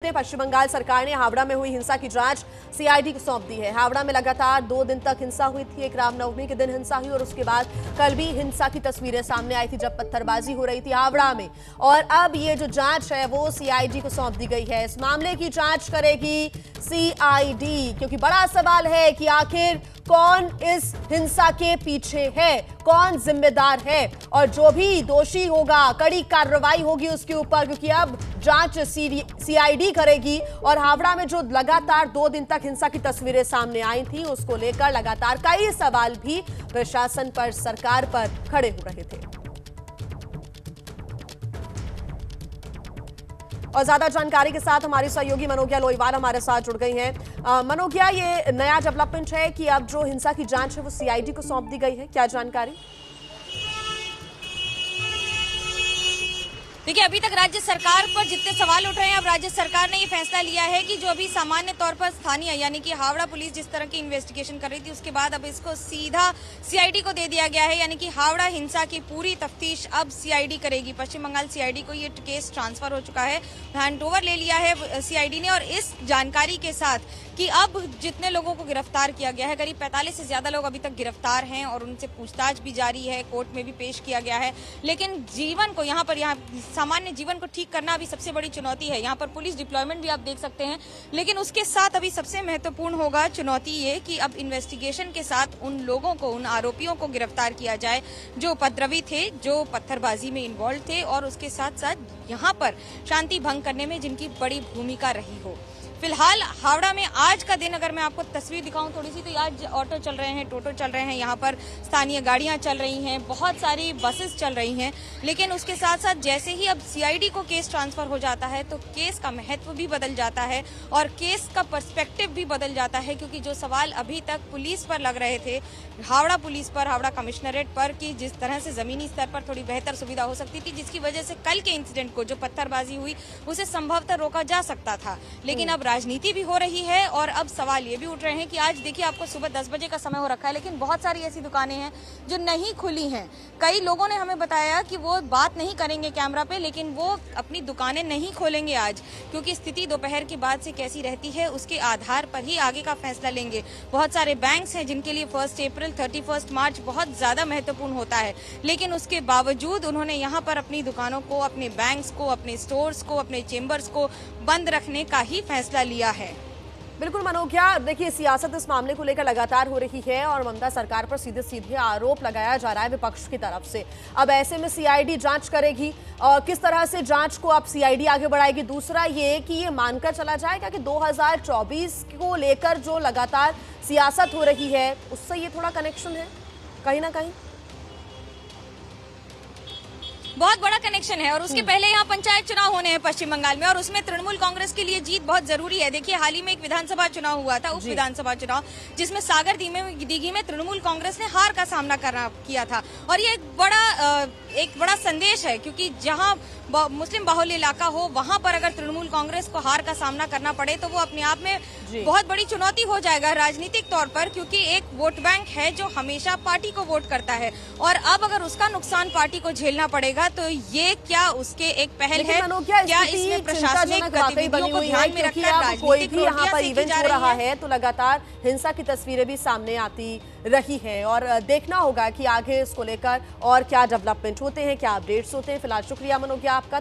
पश्चिम बंगाल सरकार ने हावड़ा में हुई हिंसा की जांच सीआईडी को सौंप दी है। हावड़ा में लगातार 2 दिन तक हिंसा हुई थी। एक रामनवमी के दिन हिंसा हुई और उसके बाद कल भी हिंसा की तस्वीरें सामने आई थी जब पत्थरबाजी हो रही थी हावड़ा में। और अब ये जो जांच है वो सीआईडी को सौंप दी गई है। इस मामले की जांच करेगी सीआईडी, क्योंकि बड़ा सवाल है कि आखिर कौन इस हिंसा के पीछे है, कौन जिम्मेदार है, और जो भी दोषी होगा कड़ी कार्रवाई होगी उसके ऊपर, क्योंकि अब जांच सीआईडी करेगी। और हावड़ा में जो लगातार 2 दिन तक हिंसा की तस्वीरें सामने आई थी उसको लेकर लगातार कई सवाल भी प्रशासन पर, सरकार पर खड़े हो रहे थे। और ज्यादा जानकारी के साथ हमारी सहयोगी मनोज्ञा लोईवाल हमारे साथ जुड़ गई हैं। मनोज्ञा, ये नया डेवलपमेंट है कि अब जो हिंसा की जांच है वो सीआईडी को सौंप दी गई है, क्या जानकारी? देखिए, अभी तक राज्य सरकार पर जितने सवाल उठ रहे हैं, अब राज्य सरकार ने ये फैसला लिया है कि जो अभी सामान्य तौर पर स्थानीय यानी कि हावड़ा पुलिस जिस तरह की इन्वेस्टिगेशन कर रही थी उसके बाद अब इसको सीधा सीआईडी को दे दिया गया है। यानी कि हावड़ा हिंसा की पूरी तफ्तीश अब सीआईडी करेगी। पश्चिम बंगाल सीआईडी को ये केस ट्रांसफर हो चुका है, हैंडओवर ले लिया है सीआईडी ने। और इस जानकारी के साथ कि अब जितने लोगों को गिरफ्तार किया गया है, करीब 45 से ज्यादा लोग अभी तक गिरफ्तार हैं और उनसे पूछताछ भी जारी है, कोर्ट में भी पेश किया गया है। लेकिन जीवन को यहाँ सामान्य जीवन को ठीक करना अभी सबसे बड़ी चुनौती है। यहाँ पर पुलिस डिप्लॉयमेंट भी आप देख सकते हैं, लेकिन उसके साथ अभी सबसे महत्वपूर्ण होगा चुनौती ये कि अब इन्वेस्टिगेशन के साथ उन लोगों को, उन आरोपियों को गिरफ्तार किया जाए जो उपद्रवी थे, जो पत्थरबाजी में इन्वॉल्व थे और उसके साथ साथ यहाँ पर शांति भंग करने में जिनकी बड़ी भूमिका रही हो। फिलहाल हावड़ा में आज का दिन अगर मैं आपको तस्वीर दिखाऊं थोड़ी सी, तो आज ऑटो चल रहे हैं, टोटो चल रहे हैं, यहाँ पर स्थानीय गाड़ियां चल रही हैं, बहुत सारी बसेस चल रही हैं। लेकिन उसके साथ साथ जैसे ही अब सीआईडी को केस ट्रांसफर हो जाता है तो केस का महत्व भी बदल जाता है और केस का पर्सपेक्टिव भी बदल जाता है, क्योंकि जो सवाल अभी तक पुलिस पर लग रहे थे, हावड़ा पुलिस पर, हावड़ा कमिश्नरेट पर, कि जिस तरह से जमीनी स्तर पर थोड़ी बेहतर सुविधा हो सकती थी जिसकी वजह से कल के इंसिडेंट को, जो पत्थरबाजी हुई, उसे संभवतः रोका जा सकता था। लेकिन अब राजनीति भी हो रही है और अब सवाल ये भी उठ रहे हैं कि आज देखिए, आपको सुबह 10 बजे का समय हो रखा है, लेकिन बहुत सारी ऐसी दुकानें हैं जो नहीं खुली हैं। कई लोगों ने हमें बताया कि वो बात नहीं करेंगे कैमरा पे, लेकिन वो अपनी दुकानें नहीं खोलेंगे आज, क्योंकि स्थिति दोपहर के बाद से कैसी रहती है उसके आधार पर ही आगे का फैसला लेंगे। बहुत सारे बैंक्स हैं जिनके लिए 1 अप्रैल 31 मार्च बहुत ज्यादा महत्वपूर्ण होता है, लेकिन उसके बावजूद उन्होंने यहाँ पर अपनी दुकानों को, अपने बैंक्स को, अपने स्टोर्स को, अपने चेम्बर्स को बंद रखने का ही फैसला लिया है। बिल्कुल मनोज्ञा, देखिए सियासत इस मामले को लेकर लगातार हो रही है और ममता सरकार पर सीधे सीधे आरोप लगाया जा रहा है विपक्ष की तरफ से। अब ऐसे में सीआईडी जांच करेगी और किस तरह से जांच को अब सीआईडी आगे बढ़ाएगी। दूसरा ये कि ये मानकर चला जाएगा कि 2024 को लेकर जो लगातार सियासत हो रही है उससे ये थोड़ा कनेक्शन है कहीं ना कहीं। बहुत बड़ा कनेक्शन है और उसके पहले यहाँ पंचायत चुनाव होने हैं पश्चिम बंगाल में और उसमें तृणमूल कांग्रेस के लिए जीत बहुत जरूरी है। देखिए, हाल ही में एक विधानसभा चुनाव हुआ था, उप विधानसभा चुनाव, जिसमें सागर दीघी में तृणमूल कांग्रेस ने हार का सामना किया था। और ये एक बड़ा संदेश है, क्योंकि जहां मुस्लिम बाहुल्य इलाका हो वहां पर अगर तृणमूल कांग्रेस को हार का सामना करना पड़े तो वो अपने आप में बहुत बड़ी चुनौती हो जाएगा राजनीतिक तौर पर, क्योंकि एक वोट बैंक है जो हमेशा पार्टी को वोट करता है और अब अगर उसका नुकसान पार्टी को झेलना पड़ेगा तो ये क्या उसके एक पहल है, क्या इसमें प्रशासनिक गतिविधियों को ध्यान में रखकर कोई भी यहाँ पर इवेंट हो रहा है तो लगातार हिंसा की तस्वीरें भी सामने आती रही है और देखना होगा कि आगे इसको लेकर और क्या डेवलपमेंट होते हैं, क्या अपडेट्स होते हैं। फिलहाल शुक्रिया मनोज्ञा आपका।